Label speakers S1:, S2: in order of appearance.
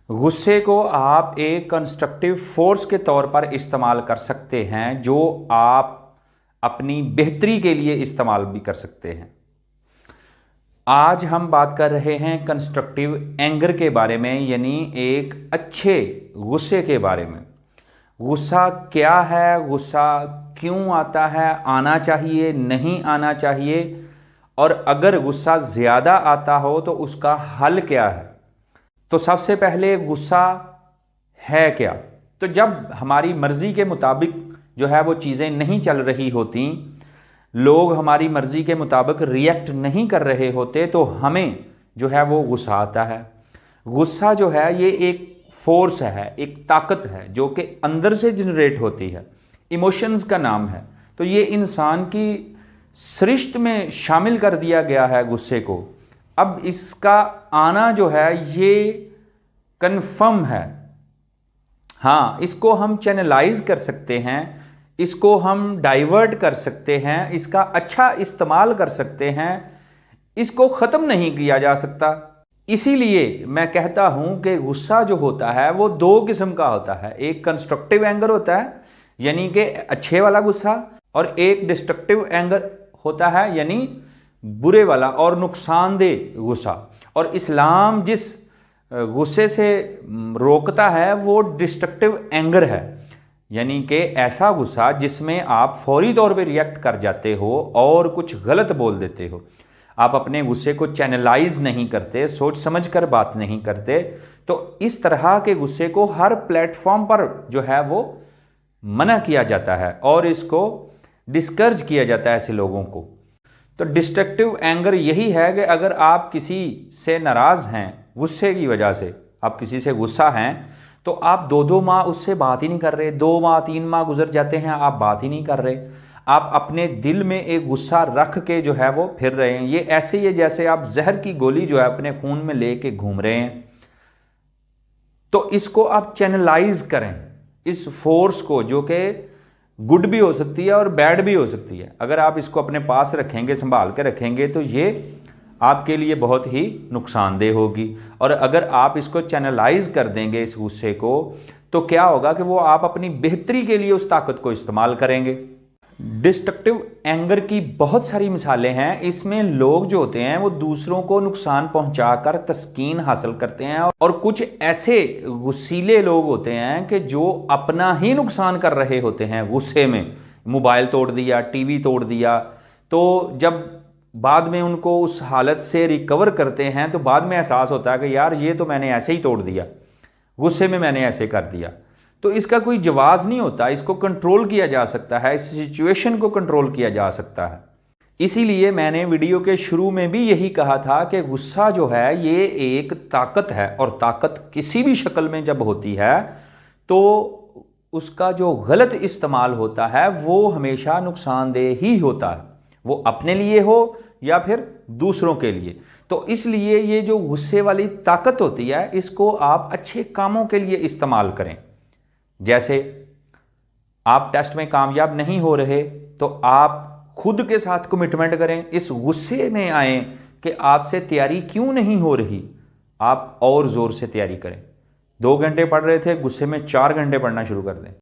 S1: गुस्से को आप एक कंस्ट्रक्टिव फोर्स के तौर पर इस्तेमाल कर सकते हैं, जो आप अपनी बेहतरी के लिए इस्तेमाल भी कर सकते हैं। आज हम बात कर रहे हैं कंस्ट्रक्टिव एंगर के बारे में, यानी एक अच्छे गुस्से के बारे में। गुस्सा क्या है, गुस्सा क्यों आता है, आना चाहिए नहीं आना चाहिए, और अगर गुस्सा ज़्यादा आता हो तो उसका हल क्या है। तो सबसे पहले गुस्सा है क्या? तो जब हमारी मर्जी के मुताबिक जो है वो चीज़ें नहीं चल रही होती, लोग हमारी मर्जी के मुताबिक रिएक्ट नहीं कर रहे होते, तो हमें जो है वो गुस्सा आता है। गुस्सा जो है ये एक फोर्स है, एक ताकत है जो कि अंदर से जनरेट होती है, इमोशंस का नाम है। तो ये इंसान की सृष्टि में शामिल कर दिया गया है गुस्से को। अब इसका आना जो है ये कन्फर्म है। हाँ, इसको हम चैनलाइज कर सकते हैं, इसको हम डाइवर्ट कर सकते हैं, इसका अच्छा इस्तेमाल कर सकते हैं, इसको ख़त्म नहीं किया जा सकता। इसीलिए मैं कहता हूं कि गुस्सा जो होता है वो दो किस्म का होता है। एक कंस्ट्रक्टिव एंगर होता है, यानी कि अच्छे वाला गुस्सा, और एक डिस्ट्रक्टिव एंगर होता है, यानी बुरे वाला और नुकसानदेह गुस्सा। और इस्लाम जिस गुस्से से रोकता है वो डिस्ट्रक्टिव एंगर है, यानी कि ऐसा गुस्सा जिसमें आप फौरी तौर पे रिएक्ट कर जाते हो और कुछ गलत बोल देते हो। आप अपने गुस्से को चैनलाइज नहीं करते, सोच समझ कर बात नहीं करते। तो इस तरह के गुस्से को हर प्लेटफॉर्म पर जो है वो मना किया जाता है और इसको डिस्करेज किया जाता है ऐसे लोगों को। तो डिस्ट्रक्टिव एंगर यही है कि अगर आप किसी से नाराज़ हैं, गुस्से की वजह से आप किसी से गुस्सा हैं, तो आप 2-2 माह उससे बात ही नहीं कर रहे, 2 माह 3 माह गुजर जाते हैं, आप बात ही नहीं कर रहे। आप अपने दिल में एक गुस्सा रख के जो है वो फिर रहे हैं। ये ऐसे ही है जैसे आप जहर की गोली जो है अपने खून में लेके घूम रहे हैं। तो इसको आप चैनलाइज करें, इस फोर्स को, जो कि गुड भी हो सकती है और बैड भी हो सकती है। अगर आप इसको अपने पास रखेंगे, संभाल के रखेंगे, तो ये आपके लिए बहुत ही नुकसानदेह होगी। और अगर आप इसको चैनलाइज कर देंगे इस गुस्से को, तो क्या होगा कि वो आप अपनी बेहतरी के लिए उस ताकत को इस्तेमाल करेंगे। डिस्ट्रक्टिव एंगर की बहुत सारी मिसालें हैं। इसमें लोग जो होते हैं वो दूसरों को नुकसान पहुंचाकर तस्कीन हासिल करते हैं, और कुछ ऐसे गुस्सीले लोग होते हैं कि जो अपना ही नुकसान कर रहे होते हैं गुस्से में। मोबाइल तोड़ दिया, टीवी तोड़ दिया, तो जब बाद में उनको उस हालत से रिकवर करते हैं तो बाद में एहसास होता है कि यार ये तो मैंने ऐसे ही तोड़ दिया, गुस्से में मैंने ऐसे कर दिया। तो इसका कोई जवाब नहीं होता, इसको कंट्रोल किया जा सकता है, इस सिचुएशन को कंट्रोल किया जा सकता है। इसीलिए मैंने वीडियो के शुरू में भी यही कहा था कि गुस्सा जो है ये एक ताकत है, और ताकत किसी भी शक्ल में जब होती है तो उसका जो गलत इस्तेमाल होता है वो हमेशा नुकसानदेह ही होता है, वो अपने लिए हो या फिर दूसरों के लिए। तो इसलिए ये जो गुस्से वाली ताकत होती है, इसको आप अच्छे कामों के लिए इस्तेमाल करें। जैसे आप टेस्ट में कामयाब नहीं हो रहे, तो आप खुद के साथ कमिटमेंट करें, इस गुस्से में आए कि आपसे तैयारी क्यों नहीं हो रही, आप और जोर से तैयारी करें। 2 घंटे पढ़ रहे थे, गुस्से में 4 घंटे पढ़ना शुरू कर दें।